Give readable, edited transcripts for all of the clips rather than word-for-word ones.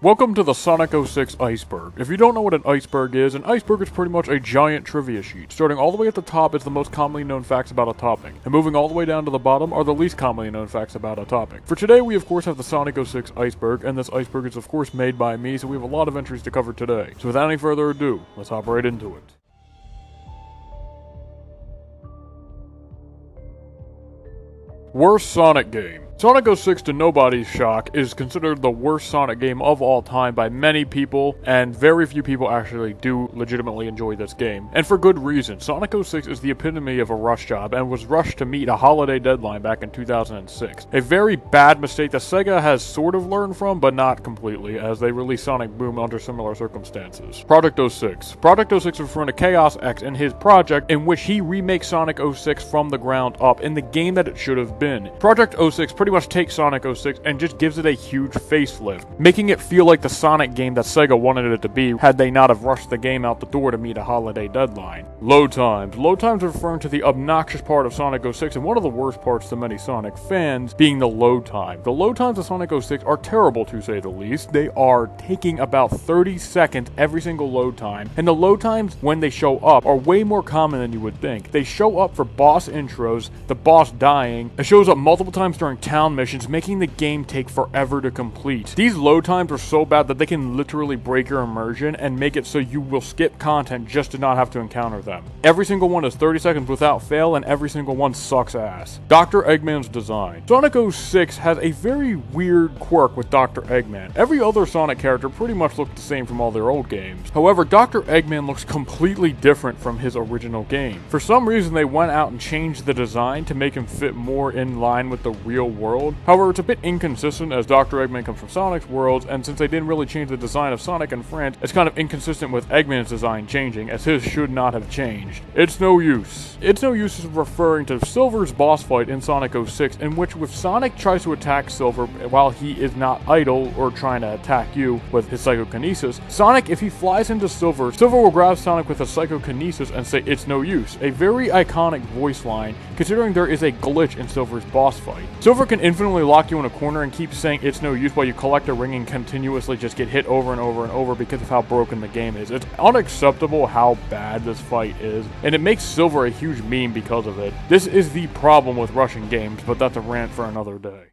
Welcome to the Sonic 06 Iceberg. If you don't know what an iceberg is pretty much a giant trivia sheet. Starting all the way at the top is the most commonly known facts about a topping, and moving all the way down to the bottom are the least commonly known facts about a topping. For today, we of course have the Sonic 06 Iceberg, and this iceberg is of course made by me, so we have a lot of entries to cover today. So without any further ado, let's hop right into it. Worst Sonic game. Sonic 06, to nobody's shock, is considered the worst Sonic game of all time by many people, and very few people actually do legitimately enjoy this game. And for good reason. Sonic 06 is the epitome of a rush job, and was rushed to meet a holiday deadline back in 2006. A very bad mistake that Sega has sort of learned from, but not completely, as they released Sonic Boom under similar circumstances. Project 06. Project 06 is referring to Chaos X and his project, in which he remakes Sonic 06 from the ground up in the game that it should have been. Project 06 pretty much takes Sonic 06 and just gives it a huge facelift, making it feel like the Sonic game that Sega wanted it to be had they not have rushed the game out the door to meet a holiday deadline. Load times. Load times are referring to the obnoxious part of Sonic 06 and one of the worst parts to many Sonic fans being the load time. The load times of Sonic 06 are terrible to say the least. They are taking about 30 seconds every single load time, and the load times when they show up are way more common than you would think. They show up for boss intros, the boss dying, it shows up multiple times during town missions, making the game take forever to complete. These load times are so bad that they can literally break your immersion and make it so you will skip content just to not have to encounter them. Every single one is 30 seconds without fail, and every single one sucks ass. Dr. Eggman's design. Sonic 06 has a very weird quirk with Dr. Eggman. Every other Sonic character pretty much looked the same from all their old games. However, Dr. Eggman looks completely different from his original game. For some reason, they went out and changed the design to make him fit more in line with the real world. However, it's a bit inconsistent as Dr. Eggman comes from Sonic's worlds, and since they didn't really change the design of Sonic and friends, it's kind of inconsistent with Eggman's design changing, as his should not have changed. It's no use. It's no use is referring to Silver's boss fight in Sonic 06, in which if Sonic tries to attack Silver while he is not idle or trying to attack you with his psychokinesis, Sonic, if he flies into Silver, Silver will grab Sonic with a psychokinesis and say it's no use. A very iconic voice line, considering there is a glitch in Silver's boss fight. Silver can infinitely lock you in a corner and keep saying it's no use while you collect a ring and continuously just get hit over and over and over because of how broken the game is. It's unacceptable how bad this fight is, and it makes Silver a huge meme because of it. This is the problem with rushing games, but that's a rant for another day.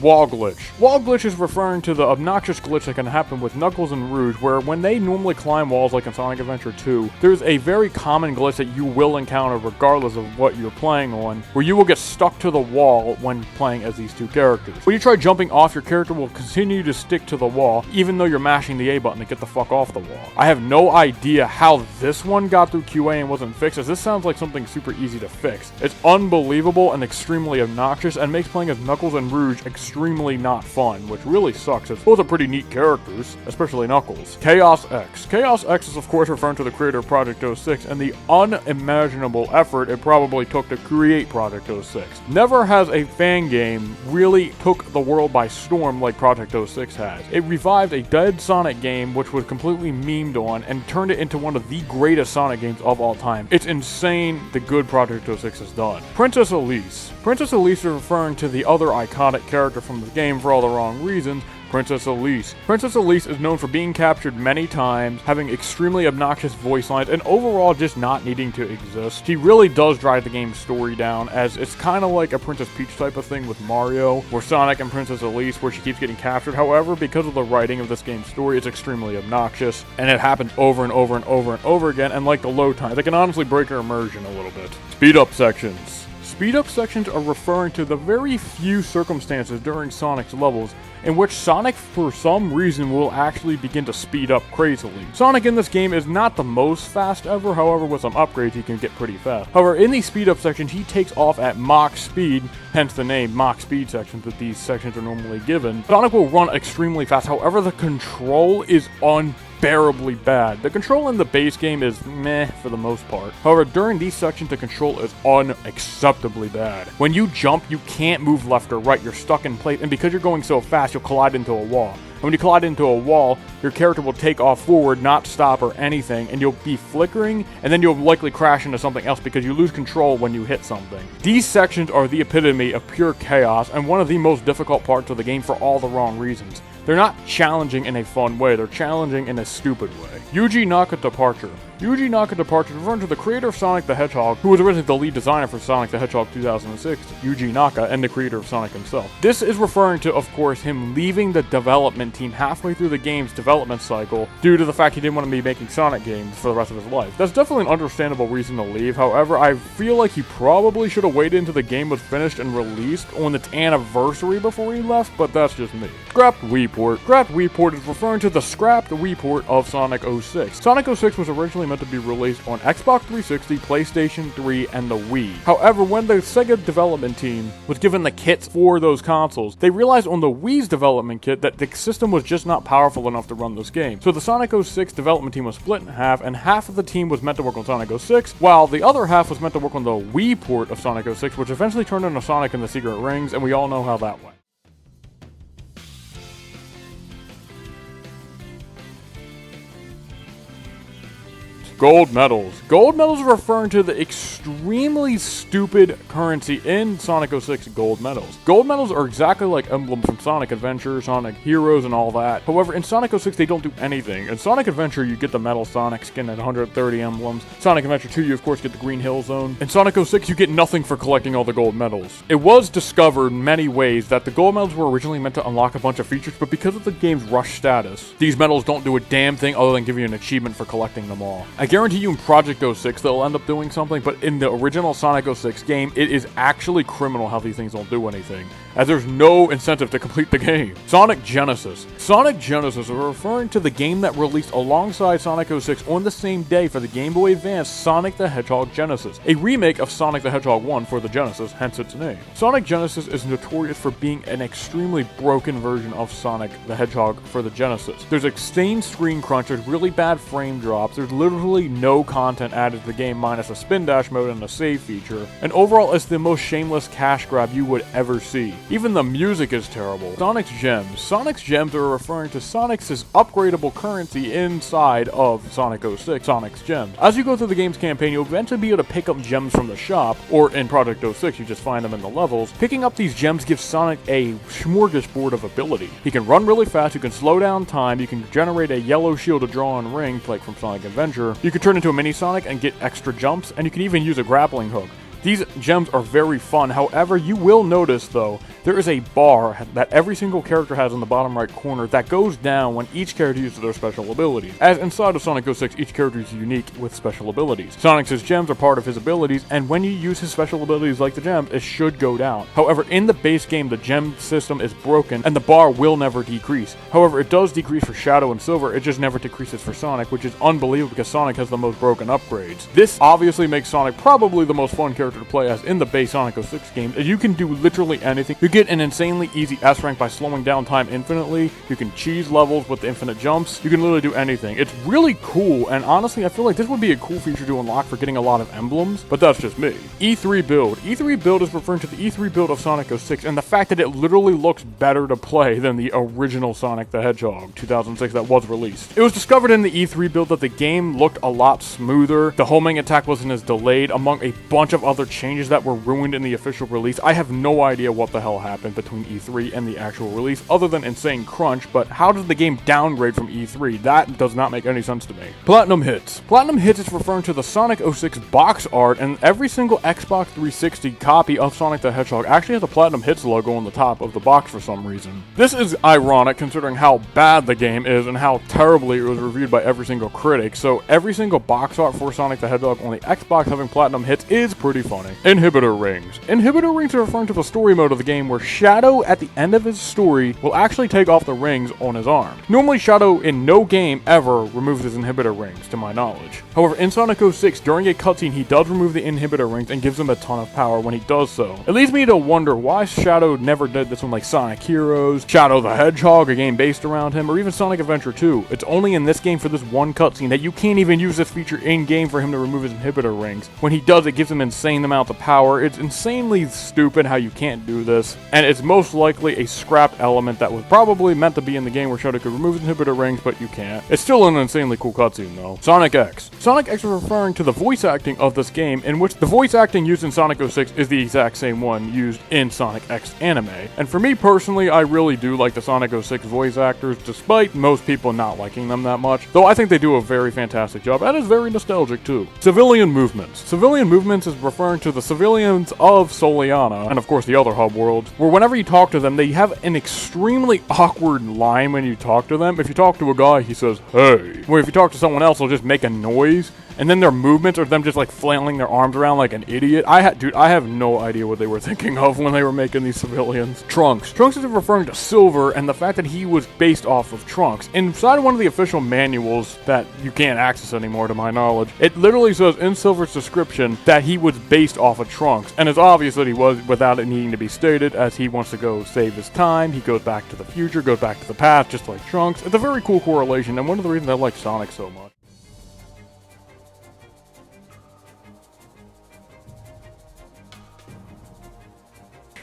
Wall glitch. Wall glitch is referring to the obnoxious glitch that can happen with Knuckles and Rouge, where when they normally climb walls like in Sonic Adventure 2, there's a very common glitch that you will encounter regardless of what you're playing on, where you will get stuck to the wall when playing as these two characters. When you try jumping off, your character will continue to stick to the wall, even though you're mashing the A button to get the fuck off the wall. I have no idea how this one got through QA and wasn't fixed, as this sounds like something super easy to fix. It's unbelievable and extremely obnoxious, and makes playing as Knuckles and Rouge extremely not fun, which really sucks as both are pretty neat characters, especially Knuckles. Chaos X. Chaos X is of course referring to the creator of Project 06 and the unimaginable effort it probably took to create Project 06. Never has a fan game really took the world by storm like Project 06 has. It revived a dead Sonic game which was completely memed on and turned it into one of the greatest Sonic games of all time. It's insane the good Project 06 has done. Princess Elise. Princess Elise is referring to the other iconic character from the game for all the wrong reasons, Princess Elise. Princess Elise is known for being captured many times, having extremely obnoxious voice lines, and overall just not needing to exist. She really does drive the game's story down, as it's kind of like a Princess Peach type of thing with Mario, where Sonic and Princess Elise, where she keeps getting captured. However, because of the writing of this game's story, it's extremely obnoxious, and it happens over and over and over and over again, and like the load times, it can honestly break your immersion a little bit. Speed up sections. Speed-up sections are referring to the very few circumstances during Sonic's levels in which Sonic, for some reason, will actually begin to speed up crazily. Sonic in this game is not the most fast ever, however, with some upgrades he can get pretty fast. However, in these speed-up sections, he takes off at Mach speed, hence the name Mach speed sections that these sections are normally given. Sonic will run extremely fast, however, the control is unbearably bad. The control in the base game is meh for the most part. However, during these sections, the control is unacceptably bad. When you jump, you can't move left or right. You're stuck in place, and because you're going so fast, you'll collide into a wall. when you collide into a wall, your character will take off forward, not stop or anything, and you'll be flickering, and then you'll likely crash into something else because you lose control when you hit something. These sections are the epitome of pure chaos, and one of the most difficult parts of the game for all the wrong reasons. They're not challenging in a fun way, they're challenging in a stupid way. Yuji Naka Departure. Yuji Naka Departure is referring to the creator of Sonic the Hedgehog, who was originally the lead designer for Sonic the Hedgehog 2006, Yuji Naka, and the creator of Sonic himself. This is referring to, of course, him leaving the development team halfway through the game's development cycle due to the fact he didn't want to be making Sonic games for the rest of his life. That's definitely an understandable reason to leave, however, I feel like he probably should have waited until the game was finished and released on its anniversary before he left, but that's just me. Scrapped Wii port. Scrapped Wii port is referring to the scrapped Wii port of Sonic 06. Sonic 06 was originally meant to be released on Xbox 360, PlayStation 3, and the Wii. However, when the Sega development team was given the kits for those consoles, they realized on the Wii's development kit that the system was just not powerful enough to run this game. So the Sonic 06 development team was split in half, and half of the team was meant to work on Sonic 06, while the other half was meant to work on the Wii port of Sonic 06, which eventually turned into Sonic and the Secret Rings, and we all know how that went. Gold medals. Gold medals are referring to the extremely stupid currency in Sonic 06 gold medals. Gold medals are exactly like emblems from Sonic Adventure, Sonic Heroes, and all that. However, in Sonic 06 they don't do anything. In Sonic Adventure you get the metal Sonic skin and 130 emblems. Sonic Adventure 2 you of course get the Green Hill Zone. In Sonic 06 you get nothing for collecting all the gold medals. It was discovered in many ways that the gold medals were originally meant to unlock a bunch of features, but because of the game's rush status, these medals don't do a damn thing other than give you an achievement for collecting them all. I guarantee you in Project 06 they'll end up doing something, but in the original Sonic 06 game, it is actually criminal how these things don't do anything, as there's no incentive to complete the game. Sonic Genesis. Sonic Genesis are referring to the game that released alongside Sonic 06 on the same day for the Game Boy Advance, Sonic the Hedgehog Genesis, a remake of Sonic the Hedgehog 1 for the Genesis, hence its name. Sonic Genesis is notorious for being an extremely broken version of Sonic the Hedgehog for the Genesis. There's insane screen crunch, there's really bad frame drops, there's literally no content added to the game minus a spin dash mode and a save feature, and overall it's the most shameless cash grab you would ever see. Even the music is terrible. Sonic's Gems. Sonic's Gems are referring to Sonic's upgradable currency inside of Sonic 06, Sonic's Gems. As you go through the game's campaign, you'll eventually be able to pick up gems from the shop, or in Project 06, you just find them in the levels. Picking up these gems gives Sonic a smorgasbord of ability. He can run really fast, you can slow down time, you can generate a yellow shield to draw on ring, like from Sonic Adventure, you can turn into a mini Sonic and get extra jumps, and you can even use a grappling hook. These gems are very fun, however, you will notice though, there is a bar that every single character has in the bottom right corner that goes down when each character uses their special abilities. As inside of Sonic 06, each character is unique with special abilities. Sonic's gems are part of his abilities, and when you use his special abilities like the gems, it should go down. However, in the base game, the gem system is broken, and the bar will never decrease. However, it does decrease for Shadow and Silver, it just never decreases for Sonic, which is unbelievable because Sonic has the most broken upgrades. This obviously makes Sonic probably the most fun character to play as in the base Sonic 06 game, as you can do literally anything. You get an insanely easy S rank by slowing down time infinitely, you can cheese levels with the infinite jumps, you can literally do anything. It's really cool, and honestly I feel like this would be a cool feature to unlock for getting a lot of emblems, but that's just me. E3 build. E3 build is referring to the E3 build of Sonic 06, and the fact that it literally looks better to play than the original Sonic the Hedgehog 2006 that was released. It was discovered in the E3 build that the game looked a lot smoother, the homing attack wasn't as delayed, among a bunch of other changes that were ruined in the official release. I have no idea what the hell happened between E3 and the actual release, other than insane crunch, but how does the game downgrade from E3? That does not make any sense to me. Platinum Hits. Platinum Hits is referring to the Sonic 06 box art, and every single Xbox 360 copy of Sonic the Hedgehog actually has a Platinum Hits logo on the top of the box for some reason. This is ironic considering how bad the game is and how terribly it was reviewed by every single critic, so every single box art for Sonic the Hedgehog on the Xbox having Platinum Hits is pretty funny. Inhibitor Rings. Inhibitor Rings are referring to the story mode of the game where Shadow at the end of his story will actually take off the rings on his arm. Normally Shadow in no game ever removes his inhibitor rings, to my knowledge. However, in Sonic 06, during a cutscene, he does remove the inhibitor rings and gives him a ton of power when he does so. It leads me to wonder why Shadow never did this on like Sonic Heroes, Shadow the Hedgehog, a game based around him, or even Sonic Adventure 2. It's only in this game for this one cutscene that you can't even use this feature in-game for him to remove his inhibitor rings. When he does, it gives him insane insane amounts of power. It's insanely stupid how you can't do this, and it's most likely a scrapped element that was probably meant to be in the game where Shadow could remove his inhibitor rings, but you can't. It's still an insanely cool cutscene though. Sonic X. Sonic X is referring to the voice acting of this game, in which the voice acting used in Sonic 06 is the exact same one used in Sonic X anime. And for me personally, I really do like the Sonic 06 voice actors, despite most people not liking them that much, though I think they do a very fantastic job, and it's very nostalgic too. Civilian movements. Civilian movements is referring to the civilians of Soliana, and of course the other hub worlds, where whenever you talk to them, they have an extremely awkward line when you talk to them. If you talk to a guy, he says, "Hey." Where if you talk to someone else, they'll just make a noise, and then their movements are them just like flailing their arms around like an idiot. Dude, I have no idea what they were thinking of when they were making these civilians. Trunks. Trunks is referring to Silver and the fact that he was based off of Trunks. Inside one of the official manuals that you can't access anymore to my knowledge, it literally says in Silver's description that he was based off of Trunks. And it's obvious that he was without it needing to be stated, as he wants to go save his time. He goes back to the future, goes back to the past, just like Trunks. It's a very cool correlation, and one of the reasons I like Sonic so much.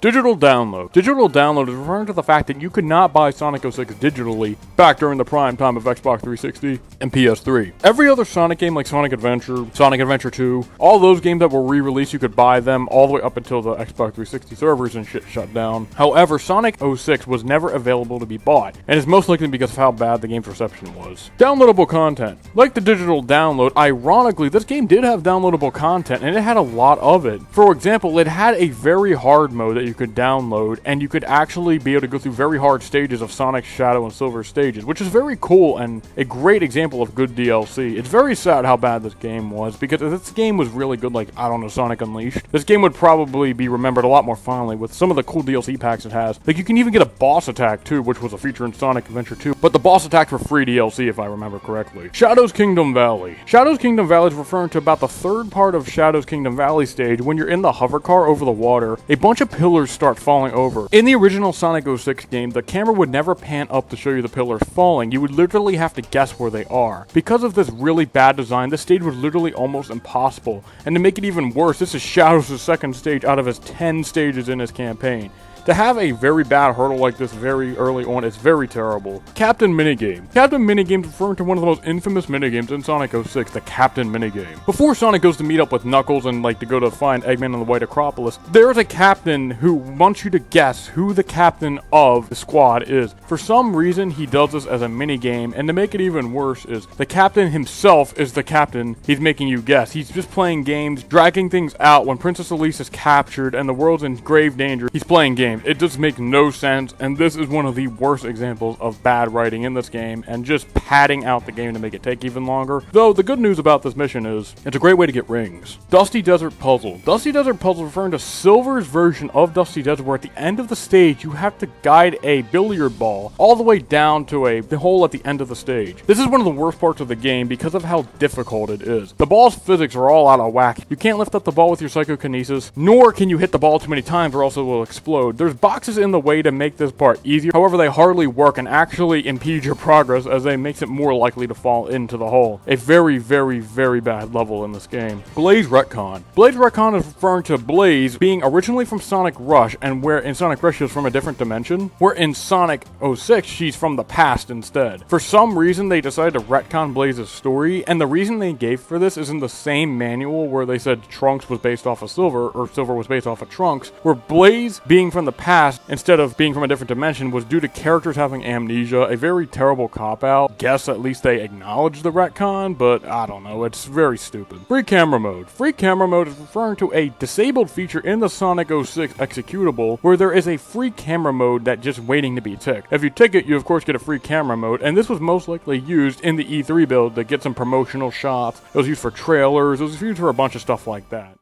Digital download. Digital download is referring to the fact that you could not buy Sonic 06 digitally back during the prime time of Xbox 360 and PS3. Every other Sonic game like Sonic Adventure, Sonic Adventure 2, all those games that were re-released, you could buy them all the way up until the Xbox 360 servers and shit shut down. However, Sonic 06 was never available to be bought, and it's most likely because of how bad the game's reception was. Downloadable content. Like the digital download, ironically, this game did have downloadable content, and it had a lot of it. For example, it had a very hard mode that you could download, and you could actually be able to go through very hard stages of Sonic, Shadow, and Silver stages, which is very cool and a great example of good DLC. It's very sad how bad this game was, because if this game was really good, like, I don't know, Sonic Unleashed, this game would probably be remembered a lot more fondly with some of the cool DLC packs it has. Like, you can even get a boss attack too, which was a feature in Sonic Adventure 2, but the boss attacks were free DLC if I remember correctly. Shadow's Kingdom Valley. Shadow's Kingdom Valley is referring to about the third part of Shadow's Kingdom Valley stage. When you're in the hover car over the water, a bunch of pillars start falling over. In the original Sonic 06 game, the camera would never pan up to show you the pillars falling. You would literally have to guess where they are. Because of this really bad design, this stage was literally almost impossible. And to make it even worse, this is Shadow's second stage out of his 10 stages in his campaign. To have a very bad hurdle like this very early on is very terrible. Captain Minigame. Captain Minigame is referring to one of the most infamous minigames in Sonic 06, the Captain Minigame. Before Sonic goes to meet up with Knuckles and to go to find Eggman on the White Acropolis, there's a captain who wants you to guess who the captain of the squad is. For some reason, he does this as a minigame, and to make it even worse is the captain himself is the captain he's making you guess. He's just playing games, dragging things out. When Princess Elise is captured and the world's in grave danger, he's playing games. It just makes no sense, and this is one of the worst examples of bad writing in this game, and just padding out the game to make it take even longer. Though, the good news about this mission is, it's a great way to get rings. Dusty Desert Puzzle. Dusty Desert Puzzle is referring to Silver's version of Dusty Desert, where at the end of the stage, you have to guide a billiard ball all the way down to the hole at the end of the stage. This is one of the worst parts of the game because of how difficult it is. The ball's physics are all out of whack. You can't lift up the ball with your psychokinesis, nor can you hit the ball too many times or else it will explode. There's boxes in the way to make this part easier, however they hardly work and actually impede your progress as they makes it more likely to fall into the hole. A very, very, very bad level in this game. Blaze Retcon. Blaze Retcon is referring to Blaze being originally from Sonic Rush, and where in Sonic Rush she was from a different dimension, where in Sonic 06 she's from the past instead. For some reason they decided to retcon Blaze's story, and the reason they gave for this is in the same manual where they said Trunks was based off of Silver, or Silver was based off of Trunks, where Blaze being from the past instead of being from a different dimension was due to characters having amnesia. A very terrible cop-out. Guess at least they acknowledge the retcon, but I don't know, it's very stupid. Free camera mode. Free camera mode is referring to a disabled feature in the Sonic 06 executable where there is a free camera mode that's just waiting to be ticked. If you tick it, you of course get a free camera mode, and this was most likely used in the E3 build to get some promotional shots. It was used for trailers, it was used for a bunch of stuff like that.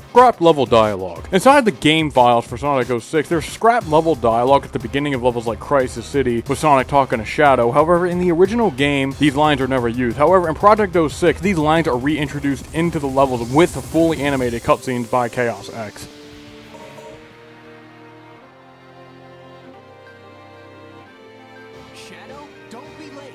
Scrapped level dialogue. Inside the game files for Sonic 06, there's scrapped level dialogue at the beginning of levels like Crisis City with Sonic talking to Shadow. However, in the original game, these lines are never used. However, in Project 06, these lines are reintroduced into the levels with fully animated cutscenes by Chaos X. Shadow, don't be late.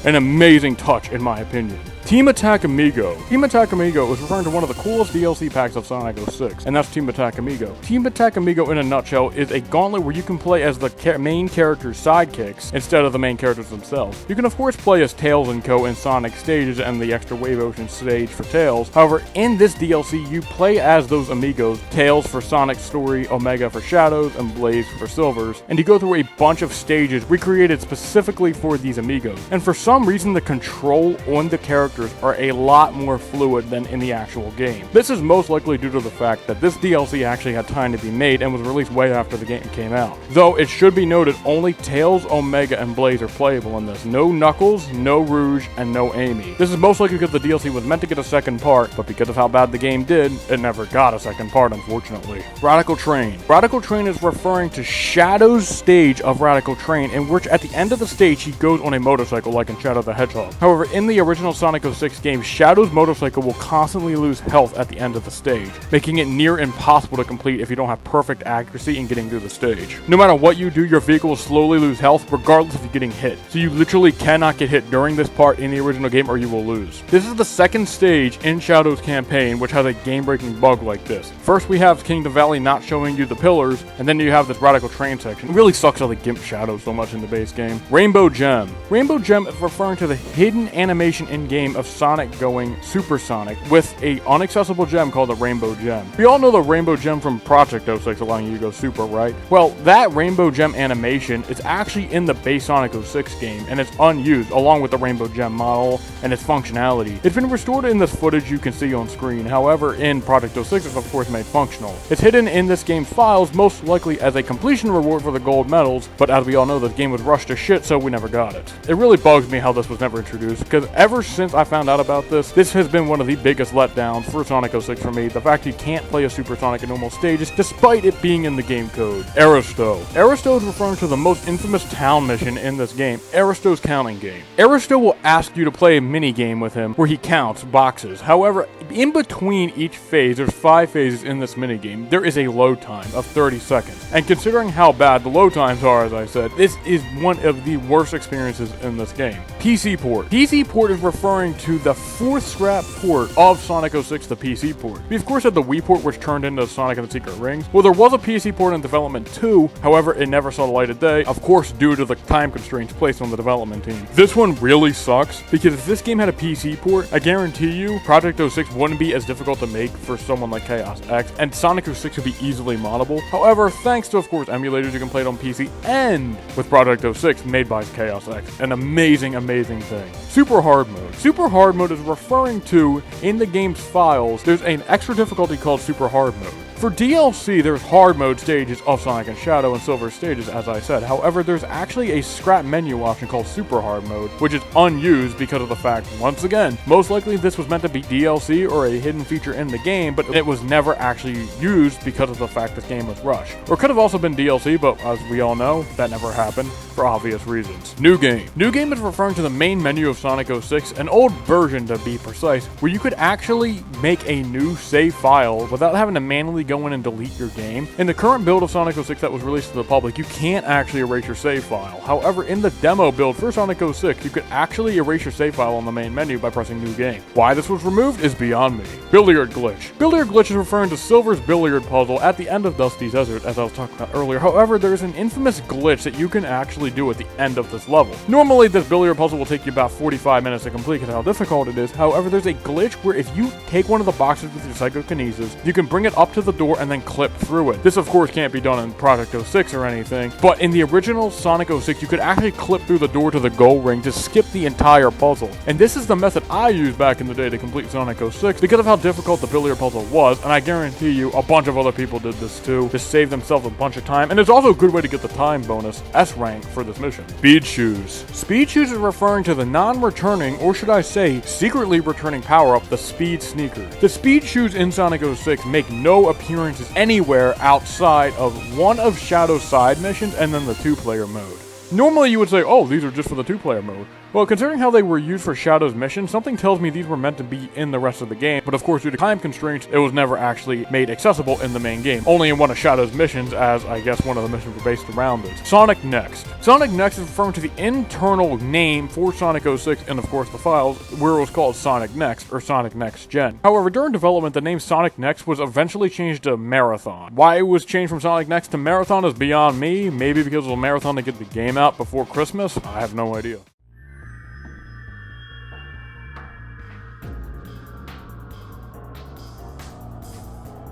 An amazing touch, in my opinion. Team Attack Amigo. Team Attack Amigo is referring to one of the coolest DLC packs of Sonic 06, and that's Team Attack Amigo. Team Attack Amigo, in a nutshell, is a gauntlet where you can play as the main character's sidekicks instead of the main characters themselves. You can of course play as Tails and Co. in Sonic stages and the extra Wave Ocean stage for Tails. However, in this DLC, you play as those amigos, Tails for Sonic's story, Omega for Shadows, and Blaze for Silver's, and you go through a bunch of stages recreated specifically for these amigos. And for some reason, the control on the characters are a lot more fluid than in the actual game. This is most likely due to the fact that this DLC actually had time to be made and was released way after the game came out. Though it should be noted, only Tails, Omega, and Blaze are playable in this. No Knuckles, no Rouge, and no Amy. This is most likely because the DLC was meant to get a second part, but because of how bad the game did, it never got a second part, unfortunately. Radical Train. Radical Train is referring to Shadow's stage of Radical Train, in which at the end of the stage he goes on a motorcycle like in Shadow the Hedgehog. However, in the original Sonic 06 game, Shadow's motorcycle will constantly lose health at the end of the stage, making it near impossible to complete if you don't have perfect accuracy in getting through the stage. No matter what you do, your vehicle will slowly lose health regardless of you getting hit, so you literally cannot get hit during this part in the original game or you will lose. This is the second stage in Shadow's campaign which has a game-breaking bug like this. First we have Kingdom Valley not showing you the pillars, and then you have this Radical Train section. It really sucks how they gimp Shadow so much in the base game. Rainbow Gem. Rainbow Gem is referring to the hidden animation in-game of Sonic going supersonic with a unaccessible gem called the Rainbow Gem. We all know the Rainbow Gem from Project 06 allowing you to go super, right? Well, that Rainbow Gem animation is actually in the base Sonic 06 game, and it's unused along with the Rainbow Gem model and its functionality. It's been restored in this footage you can see on screen. However, in Project 06 it's of course made functional. It's hidden in this game's files, most likely as a completion reward for the gold medals, but as we all know, this game was rushed to shit, so we never got it. It really bugs me how this was never introduced, because ever since I found out about this has been one of the biggest letdowns for Sonic 06 for me. The fact you can't play a Supersonic in normal stages despite it being in the game code. Aristo. Aristo is referring to the most infamous town mission in this game, Aristo's counting game. Aristo will ask you to play a mini game with him where he counts boxes. However, in between each phase, there's 5 phases in this mini game, there is a load time of 30 seconds. And considering how bad the load times are, as I said, this is one of the worst experiences in this game. PC port. PC port is referring to the 4th scrap port of Sonic 06, the PC port. We of course had the Wii port, which turned into Sonic and the Secret Rings. Well, there was a PC port in development too, however it never saw the light of day, of course due to the time constraints placed on the development team. This one really sucks, because if this game had a PC port, I guarantee you Project 06 wouldn't be as difficult to make for someone like Chaos X, and Sonic 06 would be easily moddable. However, thanks to of course emulators you can play it on PC, and with Project 06 made by Chaos X, an amazing thing. Super hard mode. Super hard mode is referring to, in the game's files, there's an extra difficulty called super hard mode. For DLC, there's hard mode stages of Sonic and Shadow and Silver stages, as I said. However, there's actually a scrap menu option called Super Hard Mode, which is unused because of the fact, once again, most likely this was meant to be DLC or a hidden feature in the game, but it was never actually used because of the fact this game was rushed. Or it could have also been DLC, but as we all know, that never happened for obvious reasons. New game. New game is referring to the main menu of Sonic 06, an old version to be precise, where you could actually make a new save file without having to manually go in and delete your game. In the current build of Sonic 06 that was released to the public, you can't actually erase your save file. However, in the demo build for Sonic 06, you could actually erase your save file on the main menu by pressing New Game. Why this was removed is beyond me. Billiard glitch. Billiard glitch is referring to Silver's billiard puzzle at the end of Dusty's Desert, as I was talking about earlier. However, there is an infamous glitch that you can actually do at the end of this level. Normally, this billiard puzzle will take you about 45 minutes to complete because of how difficult it is. However, there's a glitch where if you take one of the boxes with your psychokinesis, you can bring it up to the door and then clip through it. This of course can't be done in Project 06 or anything, but in the original Sonic 06 you could actually clip through the door to the goal ring to skip the entire puzzle. And this is the method I used back in the day to complete Sonic 06 because of how difficult the billiard puzzle was, and I guarantee you a bunch of other people did this too to save themselves a bunch of time, and it's also a good way to get the time bonus, S rank, for this mission. Speed Shoes. Speed Shoes is referring to the non-returning, or should I say secretly returning power-up, the Speed Sneaker. The Speed Shoes in Sonic 06 make no appearances anywhere outside of one of Shadow's side missions and then the 2-player mode. Normally you would say, oh, these are just for the 2-player mode. Well, considering how they were used for Shadow's mission, something tells me these were meant to be in the rest of the game, but of course due to time constraints, it was never actually made accessible in the main game, only in one of Shadow's missions, as I guess one of the missions were based around it. Sonic Next. Sonic Next is referring to the internal name for Sonic 06 and of course the files, where it was called Sonic Next, or Sonic Next Gen. However, during development, the name Sonic Next was eventually changed to Marathon. Why it was changed from Sonic Next to Marathon is beyond me, maybe because it was a marathon to get the game out before Christmas, I have no idea.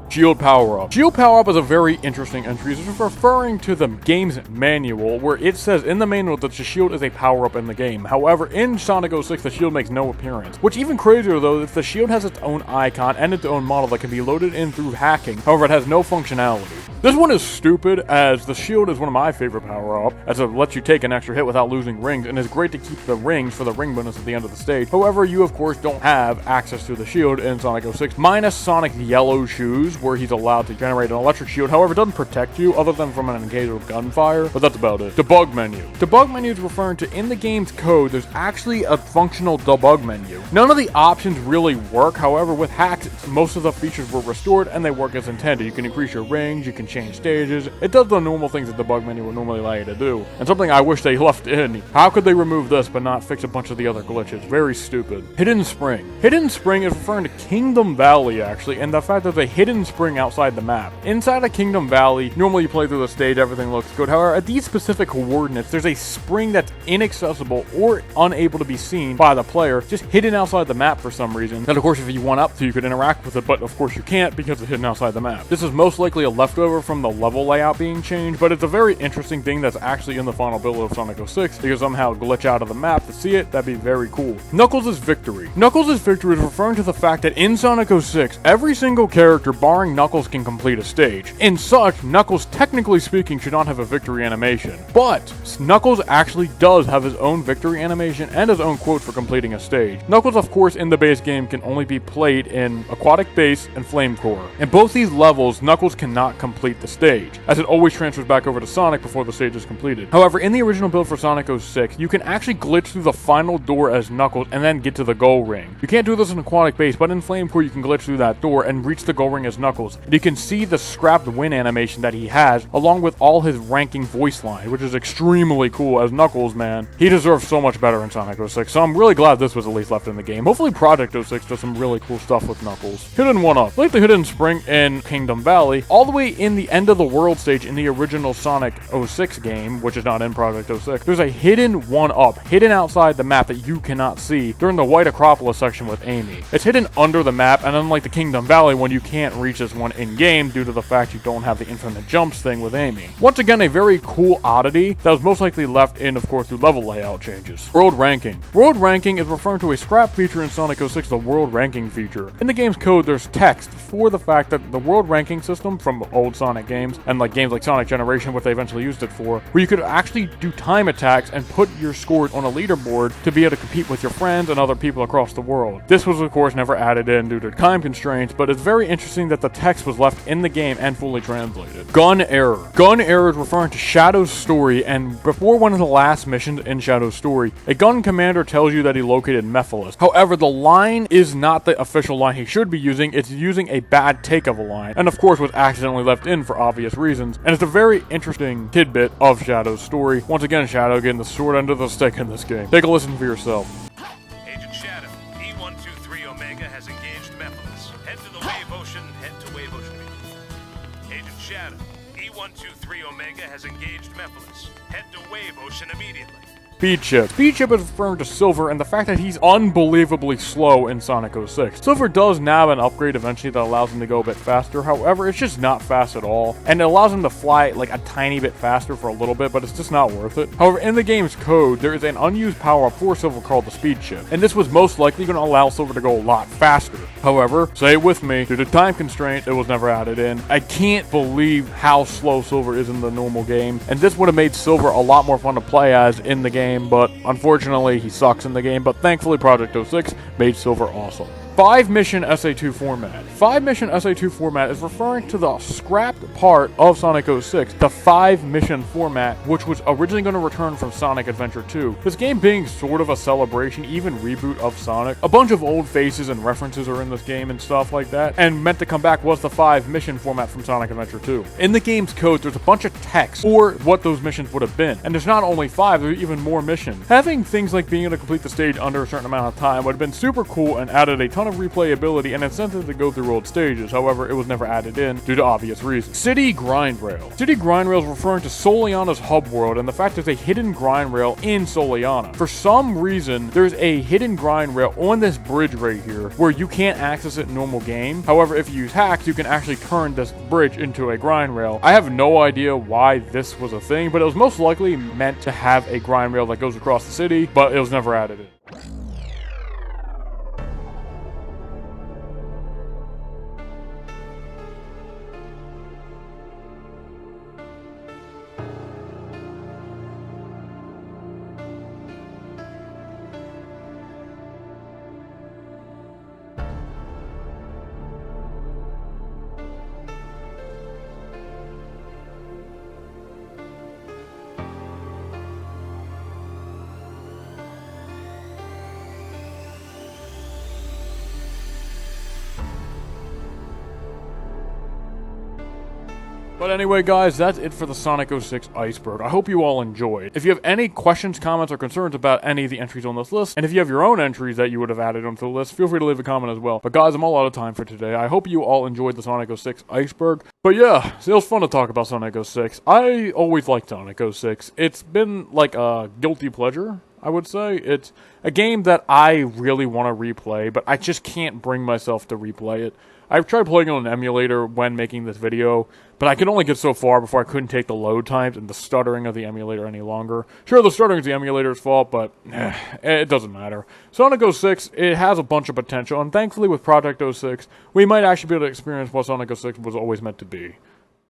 Shield Power-Up. Shield Power-Up is a very interesting entry. It's referring to the game's manual, where it says in the manual that the shield is a power-up in the game. However, in Sonic 06, the shield makes no appearance. Which even crazier though, is the shield has its own icon and its own model that can be loaded in through hacking. However, it has no functionality. This one is stupid, as the shield is one of my favorite power-up, as it lets you take an extra hit without losing rings, and is great to keep the rings for the ring bonus at the end of the stage. However, you of course don't have access to the shield in Sonic 06, minus Sonic Yellow Shoes, where he's allowed to generate an electric shield. However, it doesn't protect you other than from an occasional gunfire, but that's about it. Debug menu. Debug menu is referring to in the game's code, there's actually a functional debug menu. None of the options really work. However, with hacks, most of the features were restored and they work as intended. You can increase your rings, you can change stages. It does the normal things that debug menu would normally allow you to do. And something I wish they left in. How could they remove this but not fix a bunch of the other glitches? Very stupid. Hidden Spring. Hidden Spring is referring to Kingdom Valley, actually, and the fact that there's a hidden spring outside the map. Inside of Kingdom Valley, normally you play through the stage, everything looks good. However, at these specific coordinates, there's a spring that's inaccessible or unable to be seen by the player, just hidden outside the map for some reason. And of course, if you want up to, you could interact with it, but of course you can't because it's hidden outside the map. This is most likely a leftover from the level layout being changed, but it's a very interesting thing that's actually in the final build of Sonic 06, because somehow glitch out of the map to see it, that'd be very cool. Knuckles' Victory. Knuckles' Victory is referring to the fact that in Sonic 06, every single character barring Knuckles can complete a stage. In such, Knuckles technically speaking should not have a victory animation, but Knuckles actually does have his own victory animation and his own quote for completing a stage. Knuckles, of course, in the base game can only be played in Aquatic Base and Flame Core. In both these levels, Knuckles cannot complete the stage, as it always transfers back over to Sonic before the stage is completed. However, in the original build for Sonic 06, you can actually glitch through the final door as Knuckles and then get to the goal ring. You can't do this in Aquatic Base, but in Flame Core you can glitch through that door and reach the goal ring as Knuckles. And you can see the scrapped win animation that he has, along with all his ranking voice line, which is extremely cool as Knuckles, man. He deserves so much better in Sonic 06, so I'm really glad this was at least left in the game. Hopefully Project 06 does some really cool stuff with Knuckles. Hidden 1-Up. Like the Hidden Spring in Kingdom Valley, all the way in the end of the world stage in the original Sonic 06 game, which is not in Project 06, there's a hidden 1-Up, hidden outside the map that you cannot see during the White Acropolis section with Amy. It's hidden under the map, and unlike the Kingdom Valley one, you can't reach this one in-game due to the fact you don't have the infinite jumps thing with Amy. Once again, a very cool oddity that was most likely left in, of course, through level layout changes. World Ranking. World Ranking is referring to a scrap feature in Sonic 06, the World Ranking feature. In the game's code, there's text for the fact that the World Ranking system from old Sonic games, and like games like Sonic Generation, what they eventually used it for, where you could actually do time attacks and put your scores on a leaderboard to be able to compete with your friends and other people across the world. This was, of course, never added in due to time constraints, but it's very interesting that the text was left in the game and fully translated. Gun Error. Gun Error is referring to Shadow's story, and before one of the last missions in Shadow's story, a gun commander tells you that he located Mephiles. However, the line is not the official line he should be using, it's using a bad take of a line, and of course was accidentally left in for obvious reasons, and it's a very interesting tidbit of Shadow's story. Once again, Shadow getting the short end of the stick in this game. Take a listen for yourself. Agent Shadow, E123 Omega has engaged Mephiles. Head to the Wave Ocean, head to Wave Ocean. Agent Shadow, E123 Omega has engaged Mephiles. Head to Wave Ocean immediately. Speed Chip. Speed Chip is referring to Silver and the fact that he's unbelievably slow in Sonic 06. Silver does nab an upgrade eventually that allows him to go a bit faster, however, it's just not fast at all, and it allows him to fly like a tiny bit faster for a little bit, but it's just not worth it. However, in the game's code, there is an unused power-up for Silver called the Speed Chip, and this was most likely going to allow Silver to go a lot faster. However, say it with me, due to time constraint, it was never added in. I can't believe how slow Silver is in the normal game, and this would have made Silver a lot more fun to play as in the game, but unfortunately he sucks in the game, but thankfully Project 06 made Silver awesome. 5-mission SA2 format. 5-mission SA2 format is referring to the scrapped part of Sonic 06, the 5-mission format, which was originally going to return from Sonic Adventure 2. This game being sort of a celebration, even reboot of Sonic. A bunch of old faces and references are in this game and stuff like that, and meant to come back was the 5-mission format from Sonic Adventure 2. In the game's code, there's a bunch of text for what those missions would have been, and there's not only 5, there's even more missions. Having things like being able to complete the stage under a certain amount of time would have been super cool and added a ton of replayability and incentive to go through old stages. However, it was never added in due to obvious reasons. City Grind Rail. City Grind Rail is referring to Soliana's hub world and the fact there's a hidden grind rail in Soliana. For some reason, there's a hidden grind rail on this bridge right here where you can't access it in normal game. However, if you use hacks, you can actually turn this bridge into a grind rail. I have no idea why this was a thing, but it was most likely meant to have a grind rail that goes across the city, but it was never added in. But anyway, guys, that's it for the Sonic 06 Iceberg. I hope you all enjoyed. If you have any questions, comments, or concerns about any of the entries on this list, and if you have your own entries that you would have added onto the list, feel free to leave a comment as well. But guys, I'm all out of time for today. I hope you all enjoyed the Sonic 06 Iceberg. But yeah, it was fun to talk about Sonic 06. I always liked Sonic 06. It's been like a guilty pleasure, I would say. It's a game that I really want to replay, but I just can't bring myself to replay it. I've tried playing on an emulator when making this video, but I could only get so far before I couldn't take the load times and the stuttering of the emulator any longer. Sure, the stuttering is the emulator's fault, but it doesn't matter. Sonic 06, it has a bunch of potential, and thankfully with Project 06, we might actually be able to experience what Sonic 06 was always meant to be.